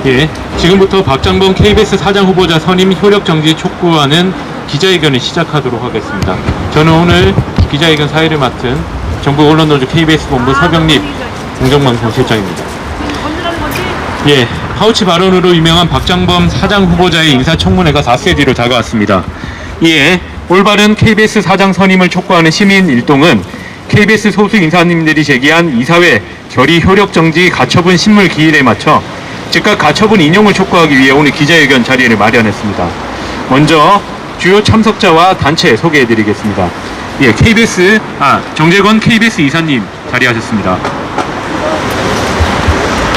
예, 지금부터 박장범 KBS 사장 후보자 선임 효력 정지 촉구하는 기자회견을 시작하도록 하겠습니다. 저는 오늘 기자회견 사회를 맡은 전국 언론노조 KBS 본부 서경립 공정방송실장입니다. 예, 파우치 발언으로 유명한 박장범 사장 후보자의 인사청문회가 4세 뒤로 다가왔습니다. 이에 올바른 KBS 사장 선임을 촉구하는 시민 일동은 KBS 소수 인사님들이 제기한 이사회 결의 효력 정지 가처분 신물 기일에 맞춰 즉각 가처분 인용을 촉구하기 위해 오늘 기자회견 자리를 마련했습니다. 먼저 주요 참석자와 단체 소개해드리겠습니다. 예, 정재권 KBS 이사님 자리하셨습니다.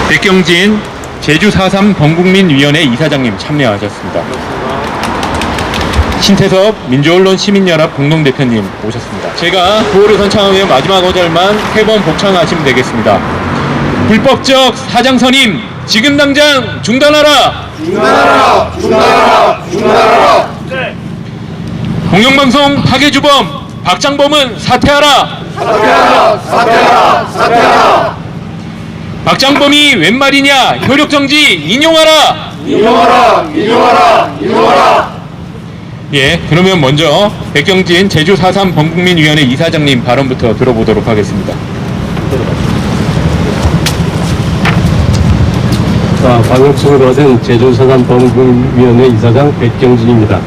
백경진 제주 4.3 범국민위원회 이사장님 참여하셨습니다. 신태섭 민주언론 시민연합 공동대표님 오셨습니다. 제가 구호를 선창하며 마지막 어절만 3번 복창하시면 되겠습니다. 불법적 사장 선임 지금 당장 중단하라! 중단하라! 중단하라! 중단하라! 네. 공영방송 파괴주범 박장범은 사퇴하라! 사퇴하라! 사퇴하라! 사퇴하라! 박장범이 웬 말이냐? 효력정지 인용하라! 인용하라! 인용하라! 인용하라! 예, 그러면 먼저 백경진 제주 4.3 범국민위원회 이사장님 발언부터 들어보도록 하겠습니다. 방금 수고하신 제주 4.3 범국민위원회 이사장 백경진입니다.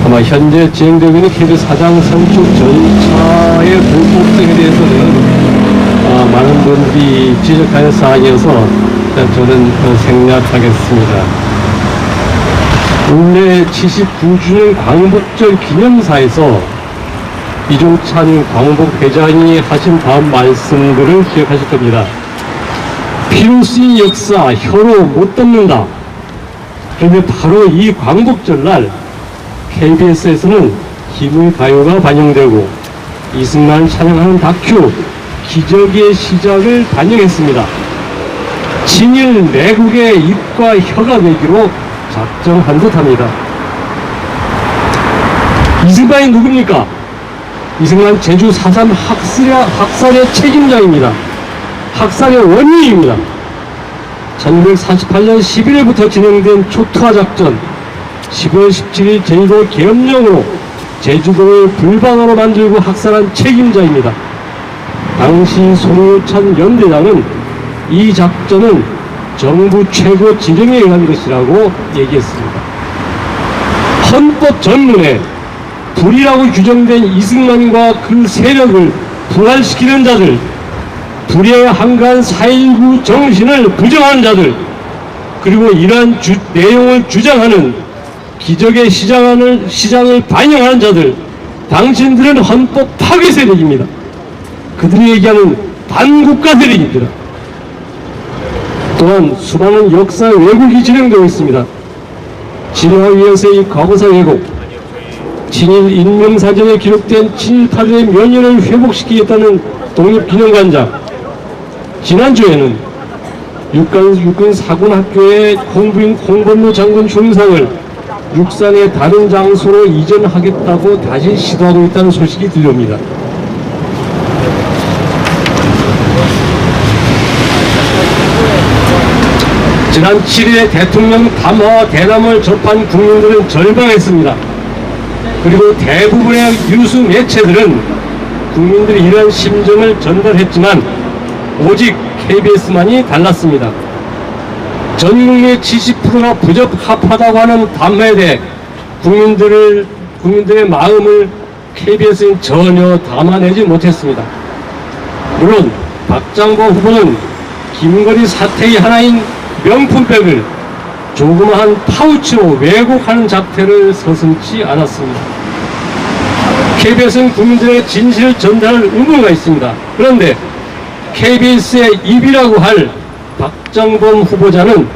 아마 현재 진행되고 있는 KBS 사장 선출 절차의 불법성에 대해서는 많은 분들이 지적하는 사항이어서 일단 저는 생략하겠습니다. 원래 79주년 광복절 기념사에서 이종찬 광복 회장이 하신 다음 말씀들을 기억하실 겁니다. 피로 쓰인 역사 혀로 못 덮는다. 그런데 바로 이 광복절날 KBS에서는 힘의 가요가 반영되고 이승만 찬양하는 다큐 기적의 시작을 반영했습니다. 친일 내국의 입과 혀가 되기로 작정한 듯합니다. 이승만이 누굽니까? 이승만 제주 4.3 학살의 책임자입니다. 학살의 원인입니다. 1948년 11월부터 진행된 초토화 작전, 10월 17일 제주도 계엄령으로 제주도를 불방으로 만들고 학살한 책임자입니다. 당시 손효찬 연대장은 이 작전은 정부 최고 지령에 의한 것이라고 얘기했습니다. 헌법 전문에 불이라고 규정된 이승만과 그 세력을 부활시키는 자들, 불의 한가한 4.19 정신을 부정하는 자들, 그리고 이러한 내용을 주장하는 기적의 시장을 반영하는 자들, 당신들은 헌법 파괴 세력입니다. 그들이 얘기하는 반국가 세력입니다. 또한 수많은 역사 왜곡이 진행되고 있습니다. 진화위에서의 과거사 왜곡, 친일 인명사전에 기록된 친일파들의 면연을 회복시키겠다는 독립기념관장, 지난주에는 육군 사군학교의 홍범로 장군 흉상을 육상의 다른 장소로 이전하겠다고 다시 시도하고 있다는 소식이 들려옵니다. 지난 7일에 대통령 담화와 대담을 접한 국민들은 절망했습니다. 그리고 대부분의 유수 매체들은 국민들이 이러한 심정을 전달했지만 오직 KBS만이 달랐습니다. 전 국민의 70%가 부적합하다고 하는 담화에 대해 국민들의 마음을 KBS는 전혀 담아내지 못했습니다. 물론 박장범 후보는 김건희 사태의 하나인 명품백을 조그마한 파우치로 왜곡하는 작태를 서슴지 않았습니다. KBS는 국민들의 진실을 전달할 의무가 있습니다. 그런데 KBS의 입이라고 할 박장범 후보자는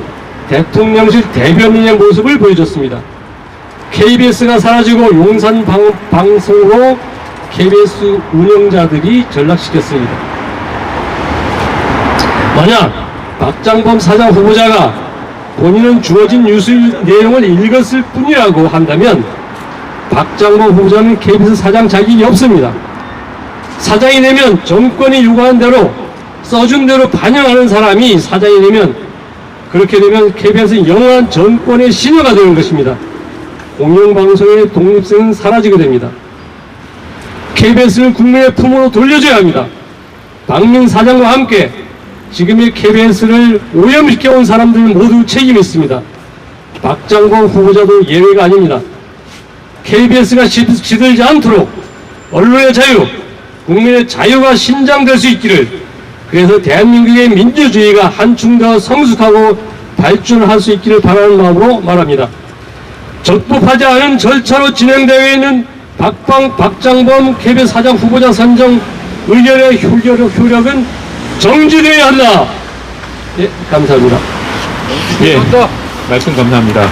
대통령실 대변인의 모습을 보여줬습니다. KBS가 사라지고 용산 방송으로 KBS 운영자들이 전락시켰습니다. 만약 박장범 사장 후보자가 본인은 주어진 뉴스 내용을 읽었을 뿐이라고 한다면 박장범 후보자는 KBS 사장 자격이 없습니다. 사장이 되면 정권이 요구한 대로 써준 대로 반영하는 사람이 사장이 되면 그렇게 되면 KBS는 영원한 정권의 신여가 되는 것입니다. 공영방송의 독립성은 사라지게 됩니다. KBS를 국민의 품으로 돌려줘야 합니다. 박민 사장과 함께 지금의 KBS를 오염시켜온 사람들 모두 책임이 있습니다. 박장범 후보자도 예외가 아닙니다. KBS가 시들지 않도록 언론의 자유, 국민의 자유가 신장될 수 있기를, 그래서 대한민국의 민주주의가 한층 더 성숙하고 발전할 수 있기를 바라는 마음으로 말합니다. 적법하지 않은 절차로 진행되어 있는 박장범 KBS 사장 후보자 선정 의견의 효력은 정지되어야 한다. 예, 감사합니다. 예, 말씀 감사합니다.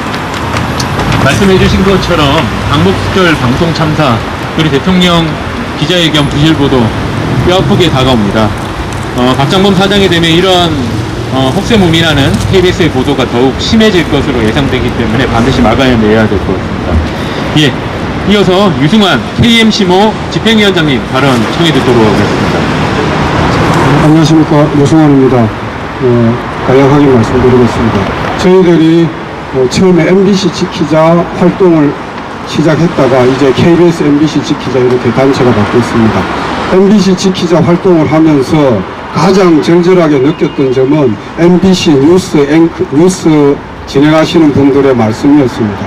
말씀해주신 것처럼 광복절 방송 참사 그리고 대통령 기자회견 부실 보도 뼈아프게 다가옵니다. 박장범 사장이 되면 이런 혹세무민하는 KBS의 보도가 더욱 심해질 것으로 예상되기 때문에 반드시 막아내야 될 것 같습니다. 예, 이어서 유승환 KMC모 집행위원장님 발언 청해 듣도록 하겠습니다. 안녕하십니까, 유승환입니다. 간략하게 말씀드리겠습니다. 저희들이 처음에 MBC 지키자 활동을 시작했다가 이제 KBS MBC 지키자 이렇게 단체가 바뀌었습니다. MBC 지키자 활동을 하면서 가장 절절하게 느꼈던 점은 MBC 뉴스 진행하시는 분들의 말씀이었습니다.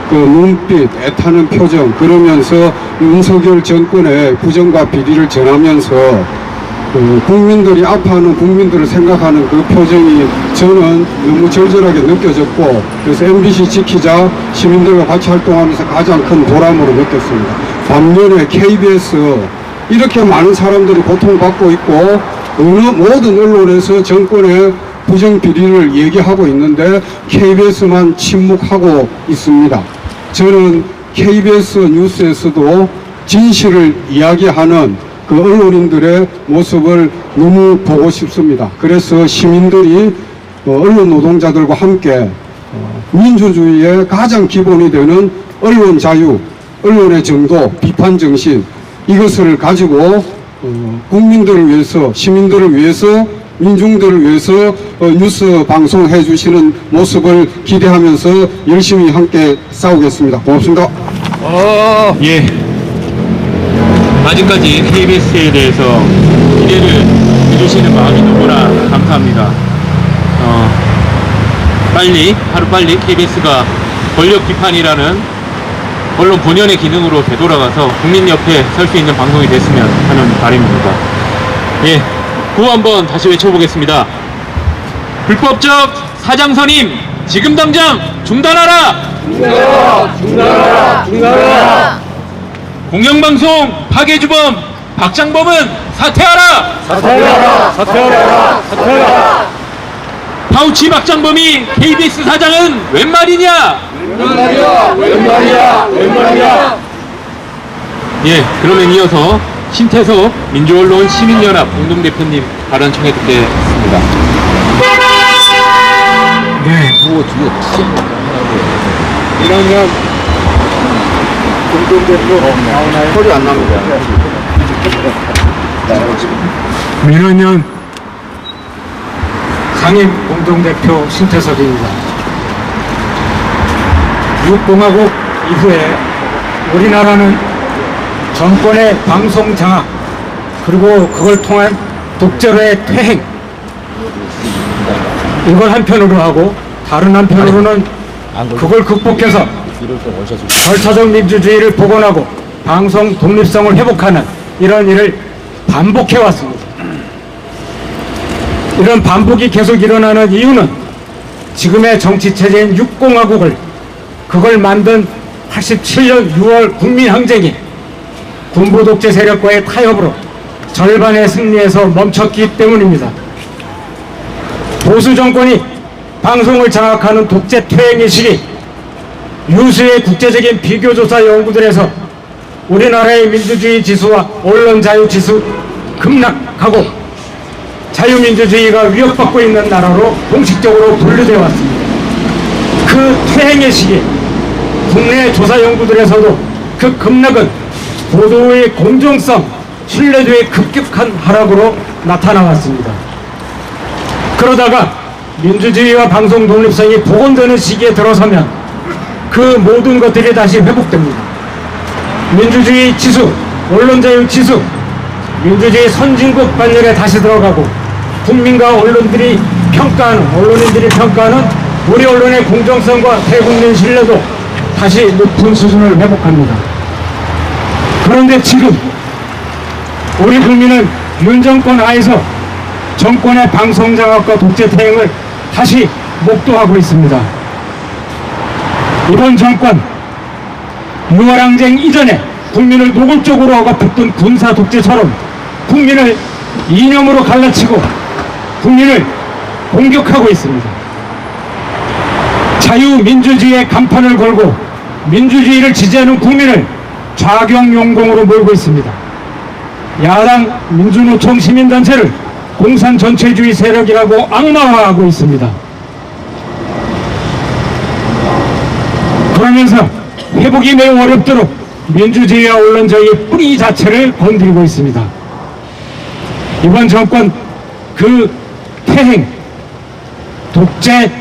그 눈빛, 애타는 표정, 그러면서 윤석열 정권의 부정과 비리를 전하면서 국민들이 아파하는 국민들을 생각하는 그 표정이 저는 너무 절절하게 느껴졌고, 그래서 MBC 지키자 시민들과 같이 활동하면서 가장 큰 보람으로 느꼈습니다. 반면에 KBS 이렇게 많은 사람들이 고통받고 있고 어느 모든 언론에서 정권의 부정 비리를 얘기하고 있는데 KBS만 침묵하고 있습니다. 저는 KBS 뉴스에서도 진실을 이야기하는 그 언론인들의 모습을 너무 보고 싶습니다. 그래서 시민들이 언론 노동자들과 함께 민주주의의 가장 기본이 되는 언론 자유, 언론의 정도, 비판 정신, 이것을 가지고 국민들을 위해서, 시민들을 위해서, 민중들을 위해서 뉴스 방송해 주시는 모습을 기대하면서 열심히 함께 싸우겠습니다. 고맙습니다. 예. 아직까지 KBS에 대해서 기대를 해주시는 마음이 너무나 감사합니다. 하루빨리 KBS가 권력 비판이라는 언론 본연의 기능으로 되돌아가서 국민 옆에 설 수 있는 방송이 됐으면 하는 바람입니다. 예, 구호 한번 다시 외쳐보겠습니다. 불법적 사장 선임 지금 당장 중단하라! 중단하라! 공영방송 파괴주범 박장범은 사퇴하라! 사퇴하라! 파우치 박장범이 KBS 사장은 웬 말이냐? 웬 말이야? 예, 그러면 이어서 신태석 민주언론 시민연합 공동대표님 발언 청해 듣겠습니다. 네. 이러면 공동대표 나오나요? 소리 안 납니다. 민원연 상임 공동대표 신태석입니다. 육공화국 이후에 우리나라는 정권의 방송 장악 그리고 그걸 통한 독재로의 퇴행, 이걸 한편으로 하고 다른 한편으로는 그걸 극복해서 절차적 민주주의를 복원하고 방송 독립성을 회복하는 이런 일을 반복해 왔습니다. 이런 반복이 계속 일어나는 이유는 지금의 정치체제인 육공화국을, 그걸 만든 87년 6월 국민항쟁이 군부 독재 세력과의 타협으로 절반의 승리에서 멈췄기 때문입니다. 보수 정권이 방송을 장악하는 독재 퇴행의 시기, 유수의 국제적인 비교조사 연구들에서 우리나라의 민주주의 지수와 언론 자유 지수 급락하고 자유민주주의가 위협받고 있는 나라로 공식적으로 분류되어 왔습니다. 그 퇴행의 시기, 국내 조사 연구들에서도 그 급락은 보도의 공정성, 신뢰도의 급격한 하락으로 나타나왔습니다. 그러다가 민주주의와 방송 독립성이 복원되는 시기에 들어서면 그 모든 것들이 다시 회복됩니다. 민주주의 지수, 언론자유 지수, 민주주의 선진국 반열에 다시 들어가고 국민과 언론인들이 평가하는 우리 언론의 공정성과 대국민 신뢰도 다시 높은 수준을 회복합니다. 그런데 지금 우리 국민은 윤 정권 하에서 정권의 방송 장악과 독재 태행을 다시 목도하고 있습니다. 이번 정권 유월항쟁 이전에 국민을 노골적으로 억압했던 군사 독재처럼 국민을 이념으로 갈라치고 국민을 공격하고 있습니다. 자유민주주의의 간판을 걸고 민주주의를 지지하는 국민을 좌경용공으로 몰고 있습니다. 야당 민주노총 시민단체를 공산 전체주의 세력이라고 악마화하고 있습니다. 그러면서 회복이 매우 어렵도록 민주주의와 언론자유의 뿌리 자체를 건드리고 있습니다. 이번 정권 그 태행, 독재,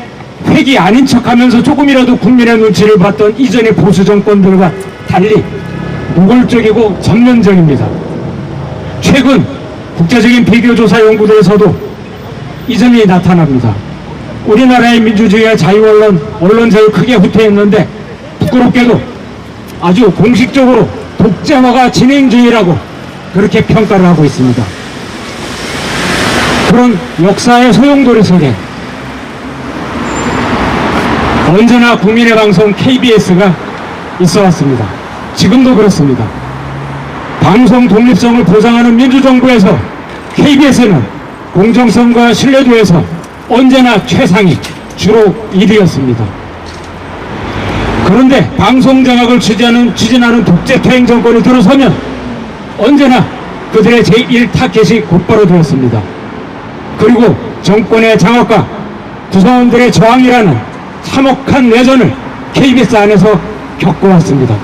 획이 아닌 척하면서 조금이라도 국민의 눈치를 봤던 이전의 보수 정권들과 달리 노골적이고 전면적입니다. 최근 국제적인 비교조사 연구대에서도 이 점이 나타납니다. 우리나라의 민주주의와 자유언론, 언론자유 크게 후퇴했는데 부끄럽게도 아주 공식적으로 독재화가 진행 중이라고 그렇게 평가를 하고 있습니다. 그런 역사의 소용돌이 속에 언제나 국민의 방송 KBS가 있어 왔습니다. 지금도 그렇습니다. 방송 독립성을 보장하는 민주정부에서 KBS는 공정성과 신뢰도에서 언제나 최상위, 주로 1위였습니다. 그런데 방송 장악을 추진하는 독재 퇴행 정권이 들어서면 언제나 그들의 제1타겟이 곧바로 되었습니다. 그리고 정권의 장악과 구성원들의 저항이라는 참혹한 내전을 KBS 안에서 겪어왔습니다.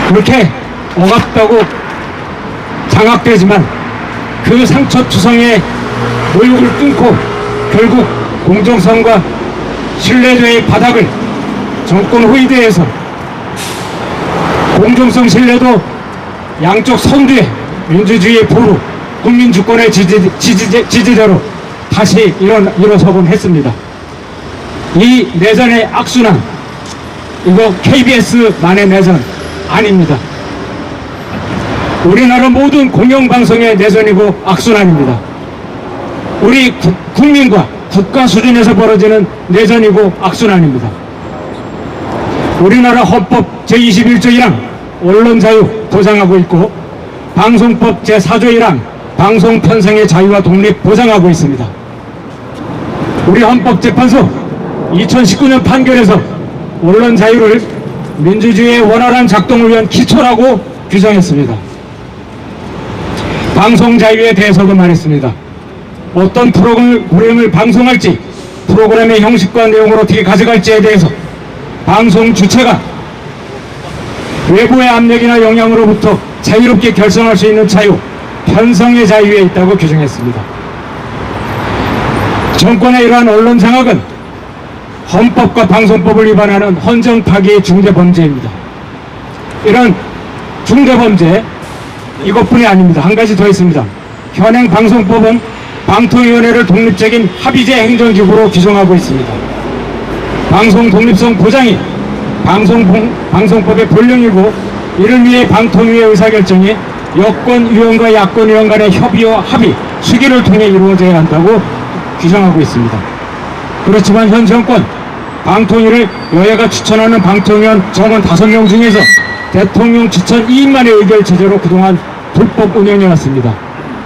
그렇게 억압되고 장악되지만 그 상처투성의 모욕을 뚫고 결국 공정성과 신뢰도의 바닥을 정권 후위대에서 공정성 신뢰도 양쪽 선두에 민주주의의 보루, 국민주권의 지지자로 다시 일어서곤 했습니다. 이 내전의 악순환, 이거 KBS만의 내전 아닙니다. 우리나라 모든 공영방송의 내전이고 악순환입니다. 우리 국민과 국가 수준에서 벌어지는 내전이고 악순환입니다. 우리나라 헌법 제21조 1항 언론자유 보장하고 있고 방송법 제4조 1항 방송 편성의 자유와 독립 보장하고 있습니다. 우리 헌법재판소 2019년 판결에서 언론 자유를 민주주의의 원활한 작동을 위한 기초라고 규정했습니다. 방송 자유에 대해서도 말했습니다. 어떤 프로그램을 방송할지, 프로그램의 형식과 내용을 어떻게 가져갈지에 대해서 방송 주체가 외부의 압력이나 영향으로부터 자유롭게 결정할 수 있는 자유, 편성의 자유에 있다고 규정했습니다. 정권의 이러한 언론 장악은 헌법과 방송법을 위반하는 헌정 파기의 중대 범죄입니다. 이런 중대 범죄 이것뿐이 아닙니다. 한 가지 더 있습니다. 현행 방송법은 방통위원회를 독립적인 합의제 행정기구로 규정하고 있습니다. 방송 독립성 보장이 방송법의 본령이고 이를 위해 방통위의 의사결정이 여권위원과 야권위원 간의 협의와 합의, 수기를 통해 이루어져야 한다고 규정하고 있습니다. 그렇지만 현 정권 방통위를 여야가 추천하는 방통위원 정원 5명 중에서 대통령 추천 2인만의 의결 체제로 그동안 불법 운영해왔습니다.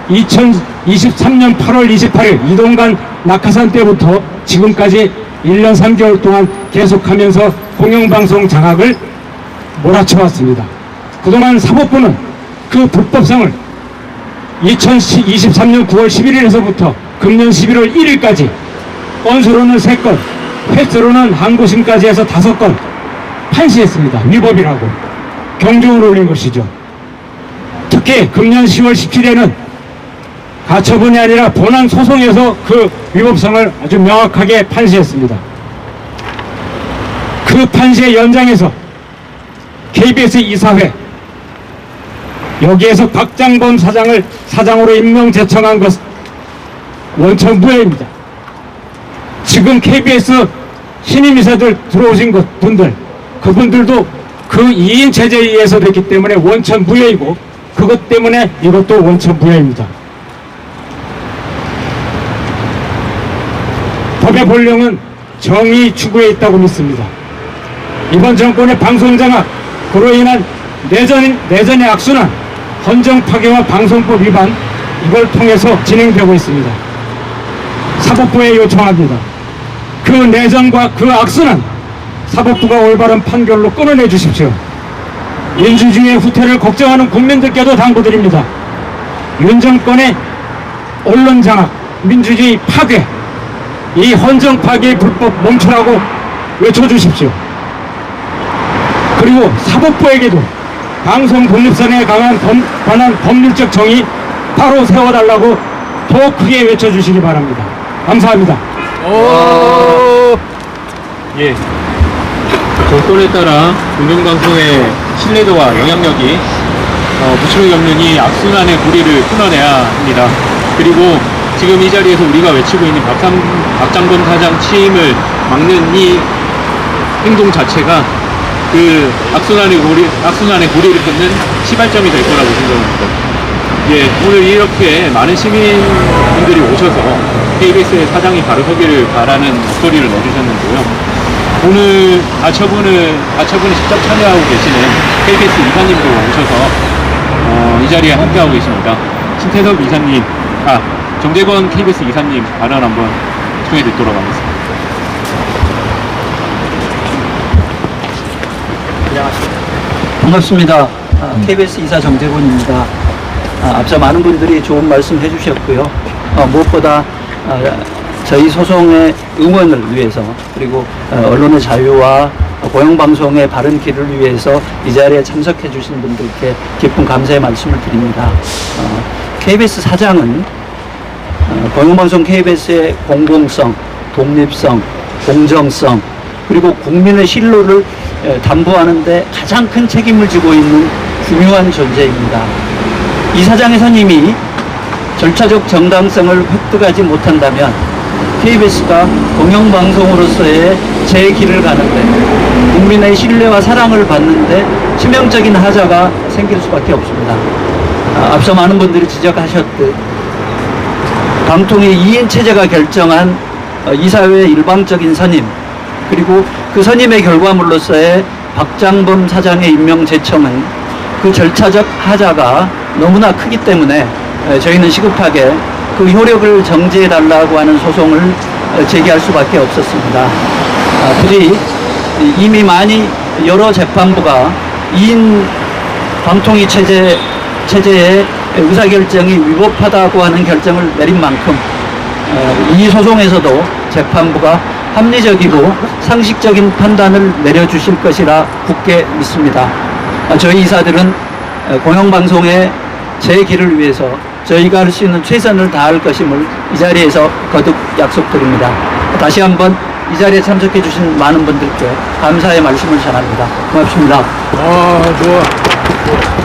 2023년 8월 28일 이동관 낙하산 때부터 지금까지 1년 3개월 동안 계속하면서 공영방송 장악을 몰아쳐왔습니다. 그동안 사법부는 그 불법성을 2023년 9월 11일에서부터 금년 11월 1일까지 건수로는 3건, 횟수로는 항고심까지 해서 5건 판시했습니다. 위법이라고 경종을 울린 것이죠. 특히 금년 10월 17일에는 가처분이 아니라 본안 소송에서 그 위법성을 아주 명확하게 판시했습니다. 그 판시의 연장에서 KBS 이사회 여기에서 박장범 사장을 사장으로 임명 제청한 것 원천 무효입니다. 지금 KBS 신임 이사들 들어오신 분들 그분들도 그 2인 체제에 의해서 됐기 때문에 원천 무효이고 그것 때문에 이것도 원천 무효입니다. 법의 본령은 정의 추구에 있다고 믿습니다. 이번 정권의 방송장악, 그로 인한 내전의 악순환, 헌정 파괴와 방송법 위반, 이걸 통해서 진행되고 있습니다. 사법부에 요청합니다. 그 내전과 그 악순환, 사법부가 올바른 판결로 끊어내 주십시오. 민주주의의 후퇴를 걱정하는 국민들께도 당부드립니다. 윤 정권의 언론 장악, 민주주의 파괴, 이 헌정 파괴의 불법 멈추라고 외쳐주십시오. 그리고 사법부에게도 방송 독립선에 관한 법률적 정의 바로 세워달라고 더 크게 외쳐주시기 바랍니다. 감사합니다. 예. 정권에 따라 공영방송의 신뢰도와 영향력이 무척 없는 이 악순환의 고리를 끊어내야 합니다. 그리고 지금 이 자리에서 우리가 외치고 있는 박장범 사장 취임을 막는 이 행동 자체가 그 악순환의 고리를 끊는 시발점이 될 거라고 생각합니다. 예, 오늘 이렇게 많은 시민분들이 오셔서 KBS의 사장이 바로 서기를 바라는 목소리를 내주셨는데요. 오늘 가처분에 직접 참여하고 계시는 KBS 이사님도 오셔서 이 자리에 함께하고 계십니다. 신태섭 이사님, 정재권 KBS 이사님 발언 한번 청해 듣도록 하겠습니다. 반갑습니다. KBS 이사 정재권입니다. 앞서 많은 분들이 좋은 말씀 해주셨고요. 무엇보다 저희 소송의 응원을 위해서 그리고 언론의 자유와 공영방송의 바른 길을 위해서 이 자리에 참석해 주신 분들께 깊은 감사의 말씀을 드립니다. KBS 사장은 공영방송 KBS의 공공성, 독립성, 공정성 그리고 국민의 신뢰를 담보하는 데 가장 큰 책임을 지고 있는 중요한 존재입니다. 이 사장의 선임이 절차적 정당성을 획득하지 못한다면 KBS가 공영방송으로서의 제 길을 가는데 국민의 신뢰와 사랑을 받는데 치명적인 하자가 생길 수밖에 없습니다. 앞서 많은 분들이 지적하셨듯 방통위 2인 체제가 결정한 이사회의 일방적인 선임 그리고 그 선임의 결과물로서의 박장범 사장의 임명 제청은 그 절차적 하자가 너무나 크기 때문에 저희는 시급하게 그 효력을 정지해달라고 하는 소송을 제기할 수밖에 없었습니다. 부디 이미 많이 여러 재판부가 2인 방통위 체제의 의사결정이 위법하다고 하는 결정을 내린 만큼 이 소송에서도 재판부가 합리적이고 상식적인 판단을 내려주실 것이라 굳게 믿습니다. 저희 이사들은 공영방송의 제 길을 위해서 저희가 할 수 있는 최선을 다할 것임을 이 자리에서 거듭 약속드립니다. 다시 한번 이 자리에 참석해 주신 많은 분들께 감사의 말씀을 전합니다. 고맙습니다.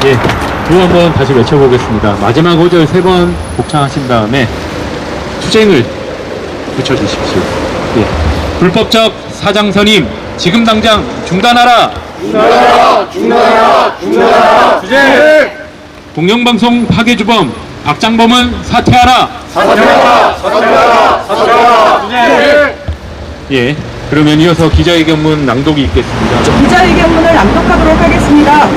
예, 구호 한번 다시 외쳐보겠습니다. 마지막 호절 3번 복창하신 다음에 투쟁을 붙여주십시오. 예. 불법적 사장 선임 지금 당장 중단하라! 중단하라! 투쟁! 공영방송 파괴주범 박장범은 사퇴하라! 사퇴하라! 투쟁! 예, 그러면 이어서 기자회견문 낭독이 있겠습니다. 기자회견문을 낭독하도록 하겠습니다.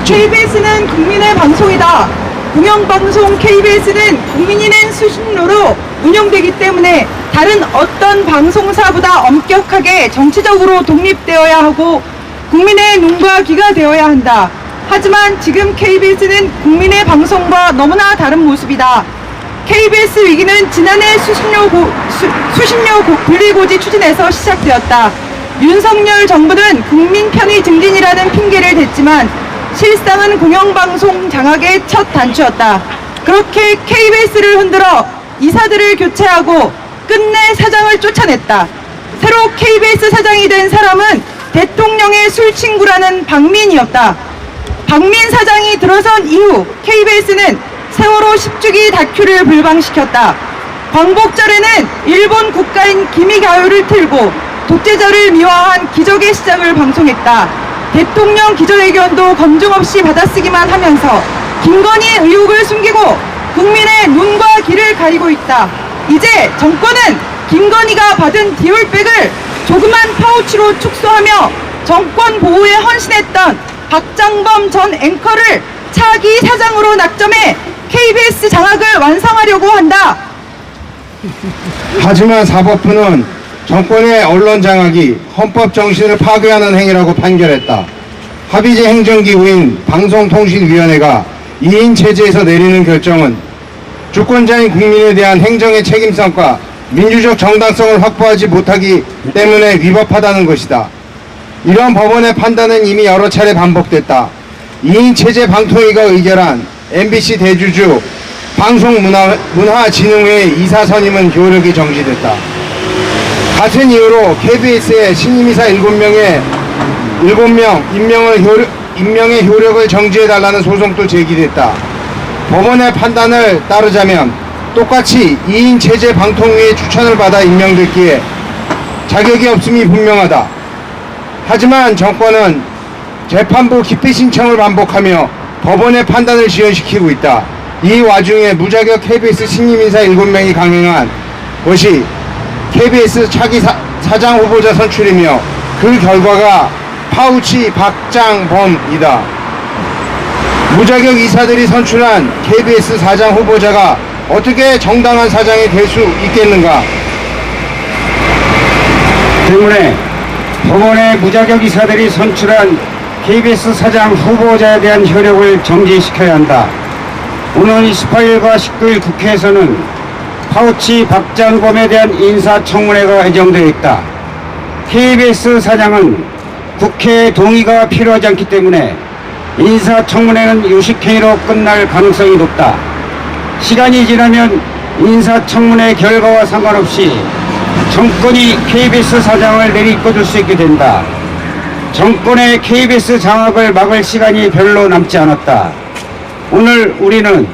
KBS는 국민의 방송이다. 공영방송 KBS는 국민이 낸 수신료로 운영되기 때문에 다른 어떤 방송사보다 엄격하게 정치적으로 독립되어야 하고 국민의 눈과 귀가 되어야 한다. 하지만 지금 KBS는 국민의 방송과 너무나 다른 모습이다. KBS 위기는 지난해 수신료 분리고지 추진에서 시작되었다. 윤석열 정부는 국민 편의 증진이라는 핑계를 댔지만 실상은 공영방송 장악의 첫 단추였다. 그렇게 KBS를 흔들어 이사들을 교체하고 끝내 사장을 쫓아냈다. 새로 KBS 사장이 된 사람은 대통령의 술친구라는 박민이었다. 박민 사장이 들어선 이후 KBS는 세월호 10주기 다큐를 불방시켰다. 광복절에는 일본 국가인 기미가요를 틀고 독재자를 미화한 기적의 시작을 방송했다. 대통령 기자회견도 검증 없이 받아쓰기만 하면서 김건희 의혹을 숨기고 국민의 눈과 귀를 가리고 있다. 이제 정권은 김건희가 받은 디올백을 조그만 파우치로 축소하며 정권 보호에 헌신했던 박장범 전 앵커를 차기 사장으로 낙점해 KBS 장악을 완성하려고 한다. 하지만 사법부는 정권의 언론 장악이 헌법 정신을 파괴하는 행위라고 판결했다. 합의제 행정기구인 방송통신위원회가 2인 체제에서 내리는 결정은 주권자인 국민에 대한 행정의 책임성과 민주적 정당성을 확보하지 못하기 때문에 위법하다는 것이다. 이런 법원의 판단은 이미 여러 차례 반복됐다. 2인 체제 방통위가 의결한 MBC 대주주 방송문화진흥회 이사 선임은 효력이 정지됐다. 같은 이유로 KBS의 신임이사 7명 임명의 효력을 정지해달라는 소송도 제기됐다. 법원의 판단을 따르자면 똑같이 2인 체제 방통위의 추천을 받아 임명됐기에 자격이 없음이 분명하다. 하지만 정권은 재판부 기피 신청을 반복하며 법원의 판단을 지연시키고 있다. 이 와중에 무자격 KBS 신임인사 7명이 강행한 것이 KBS 차기 사장 후보자 선출이며 그 결과가 파우치 박장범이다. 무자격 이사들이 선출한 KBS 사장 후보자가 어떻게 정당한 사장이 될 수 있겠는가? 때문에 법원의 무자격 이사들이 선출한 KBS 사장 후보자에 대한 효력을 정지시켜야 한다. 오는 28일과 19일 국회에서는 파우치 박장범에 대한 인사청문회가 예정되어 있다. KBS 사장은 국회의 동의가 필요하지 않기 때문에 인사청문회는 유식행위로 끝날 가능성이 높다. 시간이 지나면 인사청문회 결과와 상관없이 정권이 KBS 사장을 내리꽂을 수 있게 된다. 정권의 KBS 장악을 막을 시간이 별로 남지 않았다. 오늘 우리는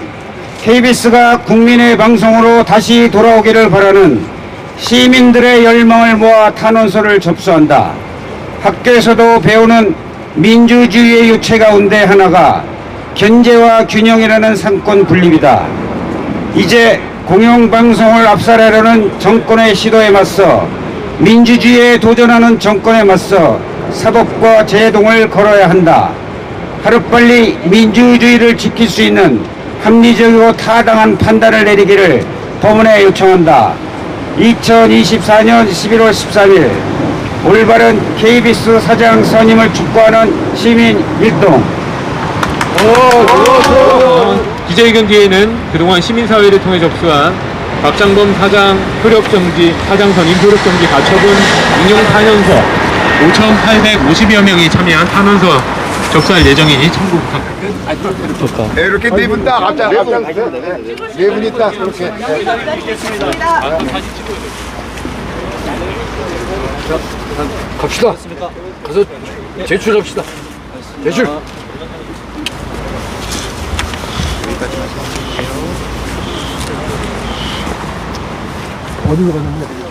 KBS가 국민의 방송으로 다시 돌아오기를 바라는 시민들의 열망을 모아 탄원서를 접수한다. 학교에서도 배우는 민주주의의 유체 가운데 하나가 견제와 균형이라는 상권 분립이다. 이제 공영방송을 압살하려는 정권의 시도에 맞서 민주주의에 도전하는 정권에 맞서 사법과 제동을 걸어야 한다. 하루빨리 민주주의를 지킬 수 있는 합리적이고 타당한 판단을 내리기를 법원에 요청한다. 2024년 11월 13일 올바른 KBS 사장 선임을 촉구하는 시민 일동. 기자회견 뒤에는 그동안 시민사회를 통해 접수한 박장범 사장 효력정지, 사장 선임 효력정지 가처분 인용 탄원서 5,850여 명이 참여한 탄원서 접수할 예정이니 참고 부탁드립니다. 이렇게 네 분 딱 앞장 네 분이 딱 그렇게 갑시다. 가서 제출합시다. 제출. 어디로 가는 거야?